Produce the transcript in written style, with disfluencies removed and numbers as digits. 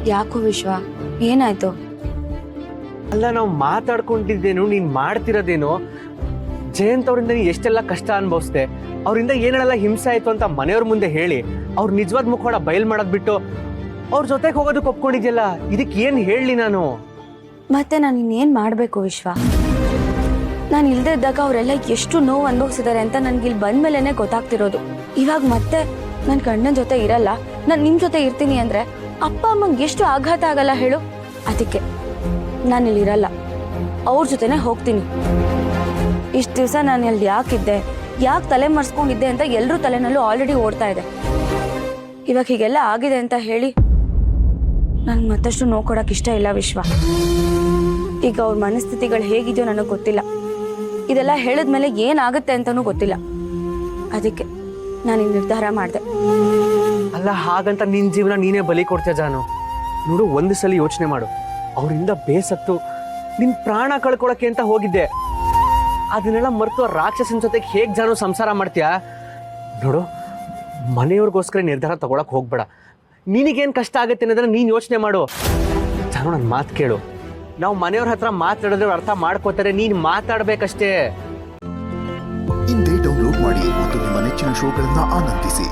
ಯಾಕೋ ವಿಶ್ವ, ಏನಾಯ್ತು? ಅಲ್ಲ, ನಾವು ಮಾತಾಡ್ಕೊಂಡಿದ್ದೇನು, ನೀನ್ ಮಾಡ್ತಿರೋದೇನು? ಜಯಂತ್ ಅವರಿಂದ ನೀ ಎಷ್ಟೆಲ್ಲ ಕಷ್ಟ ಅನುಭವಿಸ್ದೆ, ಅವರಿಂದ ಏನೆಲ್ಲ ಹಿಂಸೆ ಆಯ್ತು ಅಂತ ಮನೆಯವ್ರ ಮುಂದೆ ಹೇಳಿ ಅವ್ರ ನಿಜವಾದ ಮುಖೋಡ ಬಯಲ್ ಮಾಡೋದ್ ಬಿಟ್ಟು ಅವ್ರ ಜೊತೆಗೆ ಹೋಗೋದಕ್ಕೆ ಒಪ್ಕೊಂಡಿದ್ಯಲ್ಲ, ಇದಕ್ಕೆ ಏನ್ ಹೇಳಲಿ ನಾನು? ಮತ್ತೆ ನಾನು ಇನ್ನೇನ್ ಮಾಡ್ಬೇಕು ವಿಶ್ವ? ನಾನು ಇಲ್ದೇ ಇದ್ದಾಗ ಅವರೆಲ್ಲ ಎಷ್ಟು ನೋವು ಅನುಭವಿಸಿದ್ದಾರೆ ಅಂತ ನನ್ಗೆ ಇಲ್ಲಿ ಬಂದ್ಮೇಲೆನೆ ಗೊತ್ತಾಗ್ತಿರೋದು. ಇವಾಗ ಮತ್ತೆ ನನ್ನ ಗಂಡನ ಜೊತೆ ಇರಲ್ಲ, ನಾನು ನಿಮ್ ಜೊತೆ ಇರ್ತೀನಿ ಅಂದ್ರೆ ಅಪ್ಪ ಅಮ್ಮಂಗೆ ಎಷ್ಟು ಆಘಾತ ಆಗಲ್ಲ ಹೇಳು? ಅದಕ್ಕೆ ನಾನು ಇಲ್ಲಿ ಇರಲ್ಲ, ಅವ್ರ ಜೊತೆನೆ ಹೋಗ್ತೀನಿ. ಇಷ್ಟು ದಿವಸ ನಾನು ಅಲ್ಲಿ ಯಾಕಿದ್ದೆ, ಯಾಕೆ ತಲೆ ಮರ್ಸ್ಕೊಂಡಿದ್ದೆ ಅಂತ ಎಲ್ಲರೂ ತಲೆನಲ್ಲೂ ಆಲ್ರೆಡಿ ಓಡ್ತಾ ಇದೆ. ಇವಾಗ ಹೀಗೆಲ್ಲ ಆಗಿದೆ ಅಂತ ಹೇಳಿ ನನ್ಗೆ ಮತ್ತಷ್ಟು ನೋವು ಕೊಡೋಕೆ ಇಷ್ಟ ಇಲ್ಲ ವಿಶ್ವ. ಈಗ ಅವ್ರ ಮನಸ್ಥಿತಿಗಳು ಹೇಗಿದೆಯೋ ನನಗೆ ಗೊತ್ತಿಲ್ಲ, ಇದೆಲ್ಲ ಹೇಳಿದ್ಮೇಲೆ ಏನಾಗುತ್ತೆ ಅಂತನೂ ಗೊತ್ತಿಲ್ಲ. ಅದಕ್ಕೆ ನಾನು ಈ ನಿರ್ಧಾರ ಮಾಡಿದೆ. ಅಲ್ಲ, ಹಾಗಂತ ನಿನ್ ಜೀವನ ನೀನೇ ಬಲಿ ಕೊಡ್ತೀಯ ಜಾನು. ನೋಡು, ಒಂದು ಸಲ ಯೋಚನೆ ಮಾಡು, ಅವರಿಂದ ಬೇಸತ್ತು ನಿನ್ ಪ್ರಾಣ ಕಳ್ಕೊಳಕ್ಕೆ ಅಂತ ಹೋಗಿದ್ದೆ. ಅದನ್ನೆಲ್ಲ ಮರೆತು ರಾಕ್ಷಸನ ಜೊತೆಗೆ ಹೇಗೆ ಜಾನು ಸಂಸಾರ ಮಾಡ್ತೀಯಾ? ನೋಡು, ಮನೆಯವ್ರಿಗೋಸ್ಕರ ನಿರ್ಧಾರ ತಗೊಳಕ್ ಹೋಗ್ಬೇಡ. ನಿನಗೇನು ಕಷ್ಟ ಆಗುತ್ತೆ ಅನ್ನೋದನ್ನ ನೀನು ಯೋಚನೆ ಮಾಡು. ಜಾನು, ನನ್ನ ಮಾತು ಕೇಳು. ನಾವು ಮನೆಯವ್ರ ಹತ್ರ ಮಾತಾಡಿದ್ರೆ ಅರ್ಥ ಮಾಡ್ಕೋತಾರೆ, ನೀನು ಮಾತಾಡ್ಬೇಕಷ್ಟೇ. ಇಂದೇ ಡೌನ್ಲೋಡ್ ಮಾಡಿ ಮತ್ತು ನಿಮ್ಮ ನೆಚ್ಚಿನ ಶೋಗಳನ್ನ ಆನಂದಿಸಿ.